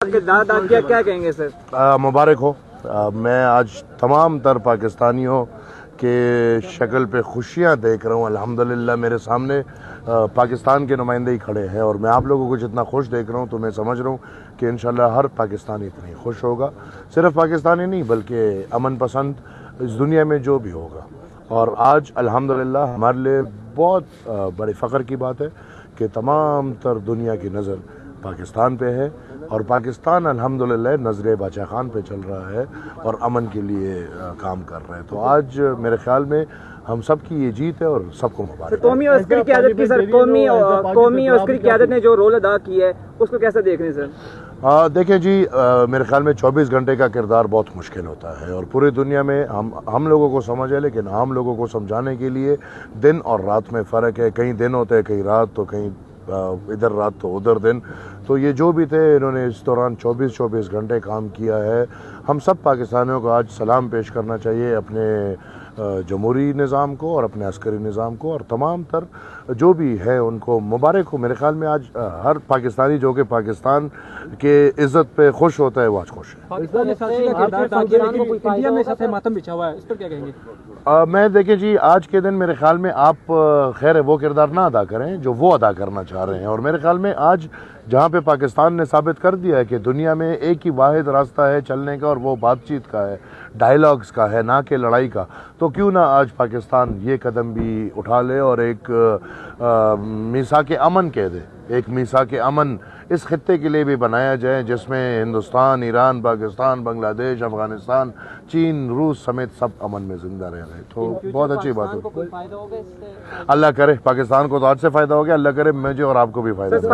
کیا کہیں گے سر؟ مبارک ہو. میں آج تمام تر پاکستانیوں کے شکل پہ خوشیاں دیکھ رہا ہوں. الحمدللہ میرے سامنے پاکستان کے نمائندے ہی کھڑے ہیں اور میں آپ لوگوں کو جتنا خوش دیکھ رہا ہوں تو میں سمجھ رہا ہوں کہ انشاءاللہ ہر پاکستانی اتنا ہی خوش ہوگا. صرف پاکستانی نہیں بلکہ امن پسند اس دنیا میں جو بھی ہوگا. اور آج الحمدللہ ہمارے لیے بہت بڑے فخر کی بات ہے کہ تمام تر دنیا کی نظر پاکستان پہ ہے اور پاکستان الحمدللہ نظر باچا خان پہ چل رہا ہے اور امن کے لیے کام کر رہے ہیں. تو آج میرے خیال میں ہم سب کی یہ جیت ہے اور سب کو مبارک. قومی اور عسکری قیادت کی سر، قومی اور عسکری قیادت نے جو رول ادا کی ہے اس کو کیسا دیکھ رہے ہیں سر؟ دیکھیں جی، میرے خیال میں 24 گھنٹے کا کردار بہت مشکل ہوتا ہے اور پوری دنیا میں ہم لوگوں کو سمجھ ہے، لیکن ہم لوگوں کو سمجھانے کے لیے دن اور رات میں فرق ہے. کہیں دن ہوتے ہیں، کہیں رات، تو کہیں ادھر رات تو ادھر دن. تو یہ جو بھی تھے انہوں نے اس دوران 24 گھنٹے کام کیا ہے. ہم سب پاکستانیوں کو آج سلام پیش کرنا چاہیے اپنے جمہوری نظام کو اور اپنے عسکری نظام کو، اور تمام تر جو بھی ہے ان کو مبارک ہو. میرے خیال میں آج ہر پاکستانی جو کہ پاکستان کے عزت پہ خوش ہوتا ہے وہ آج خوش ہے. میں دیکھیں جی، آج کے دن میرے خیال میں آپ خیر وہ کردار نہ ادا کریں جو وہ ادا کرنا چاہ رہے ہیں. اور میرے خیال میں آج جہاں پہ پاکستان نے ثابت کر دیا ہے کہ دنیا میں ایک ہی واحد راستہ ہے چلنے کا اور وہ بات چیت کا ہے، ڈائیلاگز کا ہے، نہ کہ لڑائی کا، تو کیوں نہ آج پاکستان یہ قدم بھی اٹھا لے اور ایک میثاق امن کہہ دے. ایک میثاق امن اس خطے کے لیے بھی بنایا جائے جس میں ہندوستان، ایران، پاکستان، بنگلہ دیش، افغانستان، چین، روس سمیت سب امن میں زندہ رہ رہے. تو بہت اچھی بات ہے. اللہ کرے پاکستان کو تو آج سے فائدہ ہو گیا، اللہ کرے مجھے اور آپ کو بھی فائدہ ہو.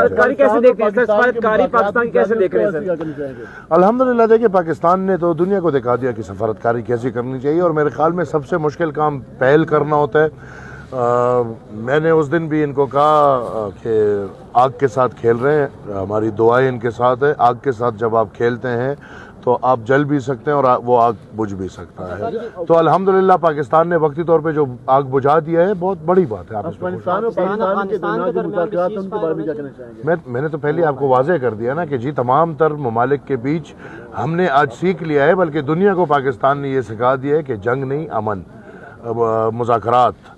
الحمدللہ دیکھیں پاکستان نے تو دنیا کو دکھا دیا کہ سفارتکاری کیسی کرنی چاہیے. اور میرے خیال میں سب سے مشکل کام پہل کرنا ہوتا ہے. میں نے اس دن بھی ان کو کہا کہ آگ کے ساتھ کھیل رہے ہیں، ہماری دعائیں ان کے ساتھ ہے. آگ کے ساتھ جب آپ کھیلتے ہیں تو آپ جل بھی سکتے ہیں اور وہ آگ بجھ بھی سکتا ہے. تو الحمدللہ پاکستان نے وقتی طور پہ جو آگ بجھا دیا ہے بہت بڑی بات ہے. میں نے تو پہلے آپ کو واضح کر دیا نا کہ جی تمام تر ممالک کے بیچ ہم نے آج سیکھ لیا ہے، بلکہ دنیا کو پاکستان نے یہ سکھا دیا ہے کہ جنگ نہیں، امن، مذاکرات،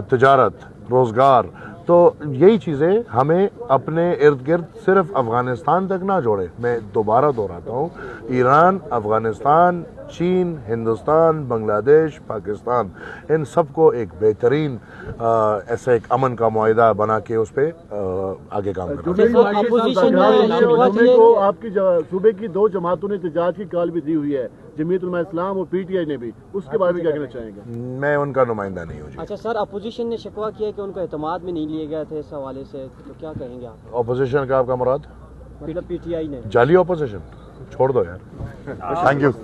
تجارت، روزگار. تو یہی چیزیں ہمیں اپنے ارد گرد صرف افغانستان تک نہ جوڑے. میں دوبارہ دہراتا ہوں، ایران، افغانستان، چین، ہندوستان، بنگلہ دیش، پاکستان، ان سب کو ایک بہترین ایسا ایک امن کا معاہدہ بنا کے اس پہ آگے کام کرنا. آپ کی صوبے کی 2 جماعتوں نے احتجاج کی کال بھی دی ہوئی ہے، جمعیت علماء اسلام اور PTI نے بھی، اس کے بارے میں کیا کہنا چاہیں گے؟ میں ان کا نمائندہ نہیں ہوں. اچھا سر، اپوزیشن نے شکوہ کیا کہ ان کو اعتماد میں نہیں لیے گئے تھے اس حوالے سے، تو کیا کہیں گے آپ؟ اپوزیشن کا آپ کا مراد؟ مطلب PTI نے جعلی اپوزیشن چھوڑ دو یار. Thank you.